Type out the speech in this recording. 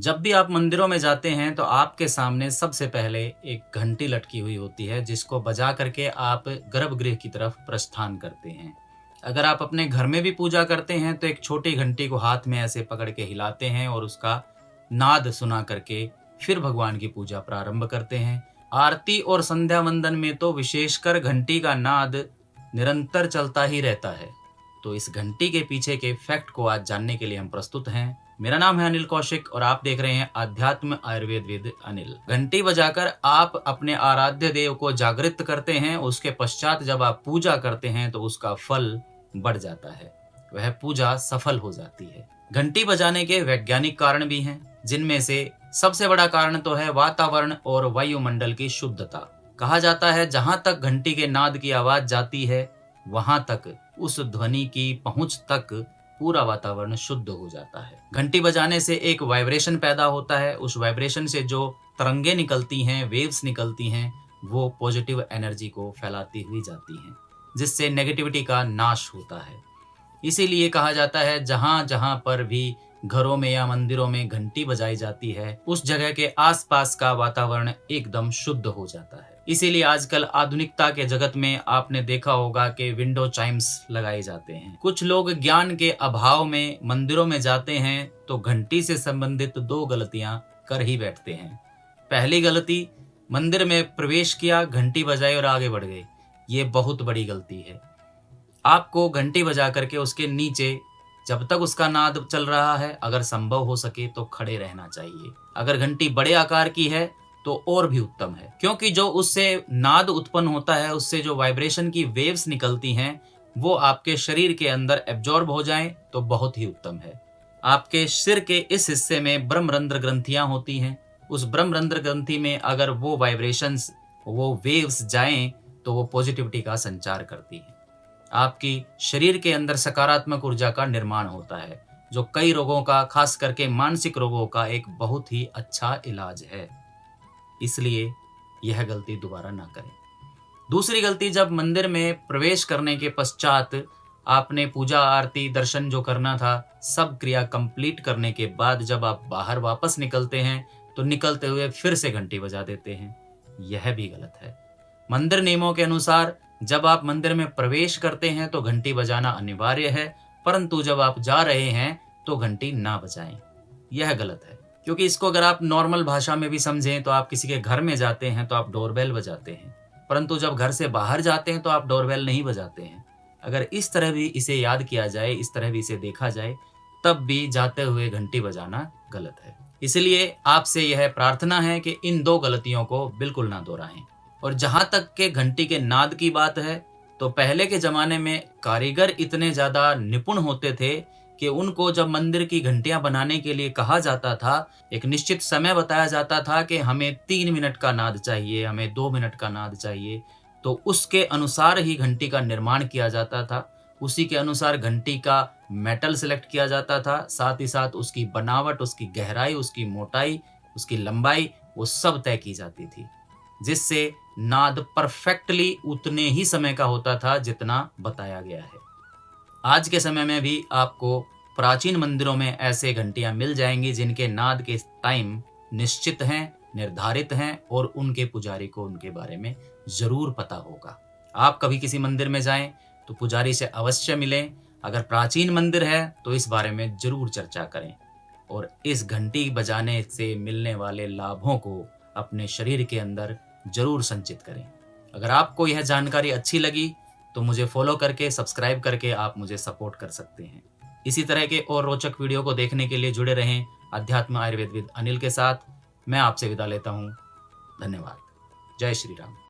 जब भी आप मंदिरों में जाते हैं तो आपके सामने सबसे पहले एक घंटी लटकी हुई होती है, जिसको बजा करके आप गर्भगृह की तरफ प्रस्थान करते हैं। अगर आप अपने घर में भी पूजा करते हैं तो एक छोटी घंटी को हाथ में ऐसे पकड़ के हिलाते हैं और उसका नाद सुना करके फिर भगवान की पूजा प्रारंभ करते हैं। आरती और संध्या वंदन में तो विशेषकर घंटी का नाद निरंतर चलता ही रहता है। तो इस घंटी के पीछे के फैक्ट को आज जानने के लिए हम प्रस्तुत हैं। मेरा नाम है अनिल कौशिक और आप देख रहे हैं आध्यात्म आयुर्वेद विद अनिल। घंटी बजाकर आप अपने आराध्य देव को जागृत करते हैं। उसके पश्चात जब आप पूजा करते हैं तो उसका फल बढ़ जाता है, वह पूजा सफल हो जाती है। घंटी बजाने के वैज्ञानिक कारण भी हैं, जिनमें से सबसे बड़ा कारण तो है वातावरण और वायुमंडल की शुद्धता। कहा जाता है जहां तक घंटी के नाद की आवाज जाती है वहां तक उस ध्वनि की पहुंच तक पूरा वातावरण शुद्ध हो जाता है। घंटी बजाने से एक वाइब्रेशन पैदा होता है। उस वाइब्रेशन से जो तरंगे निकलती हैं, वेव्स निकलती हैं, वो पॉजिटिव एनर्जी को फैलाती हुई जाती हैं, जिससे नेगेटिविटी का नाश होता है। इसीलिए कहा जाता है जहां जहां पर भी घरों में या मंदिरों में घंटी बजाई जाती है उस जगह के आसपास का वातावरण एकदम शुद्ध हो जाता है। इसीलिए आजकल आधुनिकता के जगत में आपने देखा होगा कि विंडो चाइम्स लगाए जाते हैं। कुछ लोग ज्ञान के अभाव में मंदिरों में जाते हैं तो घंटी से संबंधित दो गलतियां कर ही बैठते हैं। पहली गलती, मंदिर में प्रवेश किया, घंटी बजाई और आगे बढ़ गए। ये बहुत बड़ी गलती है। आपको घंटी बजा करके उसके नीचे जब तक उसका नाद चल रहा है, अगर संभव हो सके तो खड़े रहना चाहिए। अगर घंटी बड़े आकार की है तो और भी उत्तम है, क्योंकि जो उससे नाद उत्पन्न होता है, उससे जो वाइब्रेशन की वेव्स निकलती हैं, वो आपके शरीर के अंदर एब्जॉर्ब हो जाएं तो बहुत ही उत्तम है। आपके सिर के इस हिस्से में ब्रह्मरंध्र ग्रंथियां होती हैं। उस ब्रह्मरंध्र ग्रंथि में अगर वो वाइब्रेशंस, वो वेव्स जाएं तो वो पॉजिटिविटी का संचार करती है। आपकी शरीर के अंदर सकारात्मक ऊर्जा का निर्माण होता है, जो कई रोगों का, खास करके मानसिक रोगों का एक बहुत ही अच्छा इलाज है। इसलिए यह गलती दोबारा ना करें। दूसरी गलती, जब मंदिर में प्रवेश करने के पश्चात आपने पूजा आरती दर्शन जो करना था, सब क्रिया कंप्लीट करने के बाद जब आप बाहर वापस निकलते हैं तो निकलते हुए फिर से घंटी बजा देते हैं। यह भी गलत है। मंदिर नियमों के अनुसार जब आप मंदिर में प्रवेश करते हैं तो घंटी बजाना अनिवार्य है, परंतु जब आप जा रहे हैं तो घंटी ना बजाएं। यह गलत है, क्योंकि इसको अगर आप नॉर्मल भाषा में भी समझें तो आप किसी के घर में जाते हैं तो आप डोरबेल बजाते हैं, परंतु जब घर से बाहर जाते हैं तो आप डोरबेल नहीं बजाते हैं। अगर इस तरह भी इसे याद किया जाए, इस तरह भी इसे देखा जाए, तब भी जाते हुए घंटी बजाना गलत है। इसलिए आपसे यह प्रार्थना है कि इन दो गलतियों को बिल्कुल ना दोहराएं। और जहां तक के घंटी के नाद की बात है, तो पहले के जमाने में कारीगर इतने ज्यादा निपुण होते थे कि उनको जब मंदिर की घंटियां बनाने के लिए कहा जाता था, एक निश्चित समय बताया जाता था कि हमें 3 मिनट का नाद चाहिए, हमें 2 मिनट का नाद चाहिए, तो उसके अनुसार ही घंटी का निर्माण किया जाता था। उसी के अनुसार घंटी का मेटल सिलेक्ट किया जाता था, साथ ही साथ उसकी बनावट, उसकी गहराई, उसकी मोटाई, उसकी लंबाई, वो सब तय की जाती थी, जिससे नाद परफेक्टली उतने ही समय का होता था जितना बताया गया है। आज के समय में भी आपको प्राचीन मंदिरों में ऐसे घंटियां मिल जाएंगी जिनके नाद के टाइम निश्चित हैं, निर्धारित हैं और उनके पुजारी को उनके बारे में जरूर पता होगा। आप कभी किसी मंदिर में जाएं तो पुजारी से अवश्य मिलें। अगर प्राचीन मंदिर है तो इस बारे में जरूर चर्चा करें और इस घंटी बजाने से मिलने वाले लाभों को अपने शरीर के अंदर जरूर संचित करें। अगर आपको यह जानकारी अच्छी लगी तो मुझे फॉलो करके, सब्सक्राइब करके आप मुझे सपोर्ट कर सकते हैं। इसी तरह के और रोचक वीडियो को देखने के लिए जुड़े रहें अध्यात्म आयुर्वेद विद अनिल के साथ। मैं आपसे विदा लेता हूँ। धन्यवाद। जय श्री राम।